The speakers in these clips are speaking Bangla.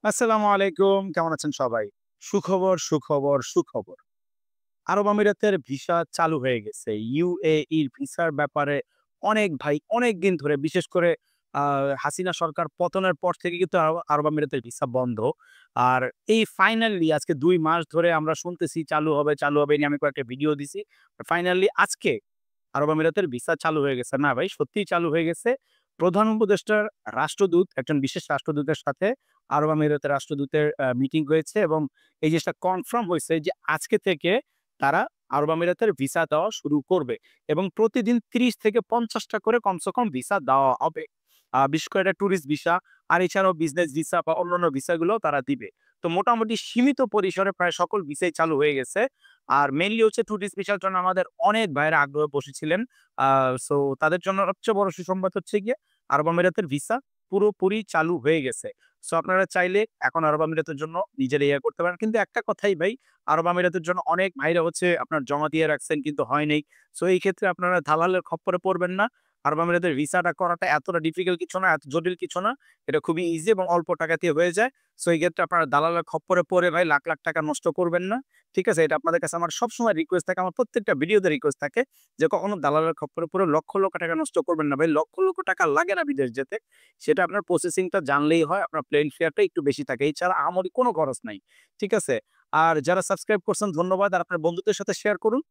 আসসালামু আলাইকুম। কেমন আছেন সবাই? সুখবর। আরব আমিরাতের ভিসা চালু হয়ে গেছে। UAE র ভিসার ব্যাপারে অনেক দিন ধরে বিশেষ করে আ হাসিনা সরকার পতনের পর থেকে কিন্তু আরব আমিরাতের ভিসা বন্ধ। আর এই ফাইনালি আজকে ২ মাস ধরে আমরা শুনতেছি চালু হবে এই নিয়ে আমি কয়েকটা ভিডিও দিছি। ফাইনালি আজকে আরব আমিরাতের ভিসা চালু হয়ে গেছে। না ভাই সত্যিই চালু হয়ে গেছে। প্রধান উপদেষ্টার রাষ্ট্রদূত, একজন বিশেষ রাষ্ট্রদূতের সাথে আরব আমিরাতের রাষ্ট্রদূতের মিটিং হয়েছে এবং এই জিনিসটা কনফার্ম হইছে যে আজকে থেকে তারা আরব আমিরাতের ভিসা দেওয়া শুরু করবে এবং প্রতিদিন ৩০ থেকে ৫০ টা করে কমসে কম ভিসা দেওয়া হবে। বিশেষ করে এটা টুরিস্ট ভিসা আর এছাড়াও বিজনেস ভিসা বা অন্যান্য ভিসাগুলোও তারা দিবে। তো মোটামুটি সীমিত পরিসরে প্রায় সকল ভিসাই চালু হয়ে গেছে। আর মেইনলি হচ্ছে টুরিস্ট ভিসার জন্য আমাদের অনেক ভাইয়েরা আগ্রহে বসেছিলেন। আ সো তাদের জন্য সবচেয়ে বড় সুসংবাদ হচ্ছে গিয়ে আরব আমিরাতের ভিসা পুরোপুরি চালু হয়ে গেছে। সো আপনারা চাইলে এখন আরব আমিরাতের জন্য নিজেরা ইয়ে করতে পারেন। কিন্তু একটা কথাই ভাই, আরব আমিরাতের জন্য অনেক ভাইরা হচ্ছে আপনার জমা দিয়ে রাখছেন কিন্তু হয় নাই। সো এই ক্ষেত্রে আপনারা দালালের খপ্পরে পড়বেন না। আরব আমিরাতের ভিসাটা করাটা এতটা ডিফিকাল্ট কিছু না, এত জটিল কিছু না। এটা খুবই ইজি এবং অল্প টাকাতেই হয়ে যায়। সো এই ক্ষেত্রে আপনারা দালালের খপ্পরে পড়ে ভাই লাখ টাকা নষ্ট করবেন না। ঠিক আছে? এটা আপনাদের কাছে আমার সবসময় রিকোয়েস্ট থাকে। আমার প্রত্যেকটা ভিডিওতে রিকোয়েস্ট থাকে যে কখনো দালালের খপ্পরে পড়ে লক্ষ টাকা নষ্ট করবেন না ভাই। লক্ষ টাকা লাগে না বিদেশ যেতে। সেটা আপনার প্রসেসিংটা জানলেই হয়। আপনার প্লেন ফেয়ারটা একটু বেশি থাকে। এছাড়া আহামরি কোনো খরচ নাই। ঠিক আছে? আর যারা সাবস্ক্রাইব করছেন ধন্যবাদ। আর আপনার বন্ধুদের সাথে শেয়ার করুন।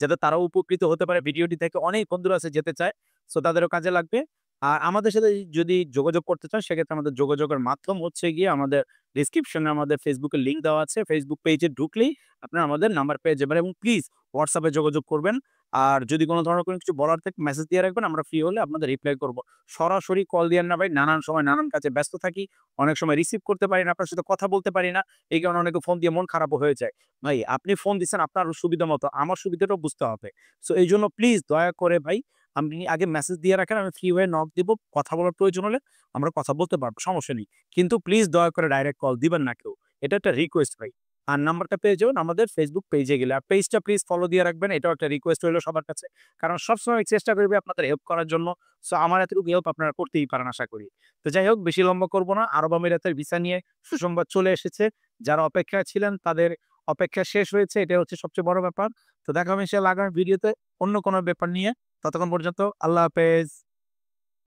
যাতে তারাও উপকৃত হতে পারে। ভিডিওটি থেকে অনেক বন্ধুরা আছে যেতে চায়। সো তাদেরও কাজে লাগবে। আর আমাদের সাথে যদি যোগাযোগ করতে চান সেক্ষেত্রে আমাদের যোগাযোগের মাধ্যম হচ্ছে গিয়ে আমাদের ডেসক্রিপশনে আমাদের Facebook এর লিংক দেওয়া আছে। Facebook পেজে ঢুকলেই আপনারা আমাদের নাম্বার পেয়ে যাবেন এবং প্লিজ WhatsApp এ যোগাযোগ করবেন। আর যদি কোন ধরনের কোনো কিছু বলার থাকে মেসেজ দিয়ে রাখবেন। আমরা ফ্রি হলে আপনাদের রিপ্লাই করব। সরাসরি কল দিয়েন না ভাই। নানান সময় নানান কাজে ব্যস্ত থাকি। অনেক সময় রিসিভ করতে পারি না, আপনার সাথে কথা বলতে পারি না। এই কারণে অনেকে ফোন দিয়ে মন খারাপও হয়ে যায়। ভাই আপনি ফোন দিছেন আপনার সুবিধা মতো। আমার সুবিধাটাও বুঝতে হবে। সো এইজন্য প্লিজ দয়া করে ভাই আপনি আগে মেসেজ দিয়ে রাখেন। আমি ফ্রি হয়ে নক দিব। কথা বলার প্রয়োজন হলে আমরা কথা বলতে পারব। সমস্যা নেই। কিন্তু প্লিজ দয়া করে ডাইরেক্ট কল দিবেন না কেউ। এটা একটা রিকোয়েস্ট ভাই। আর নাম্বারটা পেয়ে যাবেন আমাদের Facebook পেজে গেলে। আর পেজটা প্লিজ ফলো দিয়ে রাখবেন। এটাও একটা রিকোয়েস্ট রইলো সবার কাছে। কারণ সবসময় চেষ্টা করবে আপনাদের হেল্প করার জন্য। সো আমার এতটুকু হেল্প আপনারা করতেই পারেন আশা করি। তো যাই হোক বেশি লম্বা করব না। আরব আমিরাতের ভিসা নিয়ে সুসংবাদ চলে এসেছে। যারা অপেক্ষায় ছিলেন তাদের অপেক্ষা শেষ হয়েছে। এটাই হচ্ছে সবচেয়ে বড় ব্যাপার। তো দেখা হবে ইনশাআল্লাহ আগামী ভিডিওতে অন্য কোনো ব্যাপার নিয়ে। ততক্ষণ পর্যন্ত আল্লাহ হাফেজ।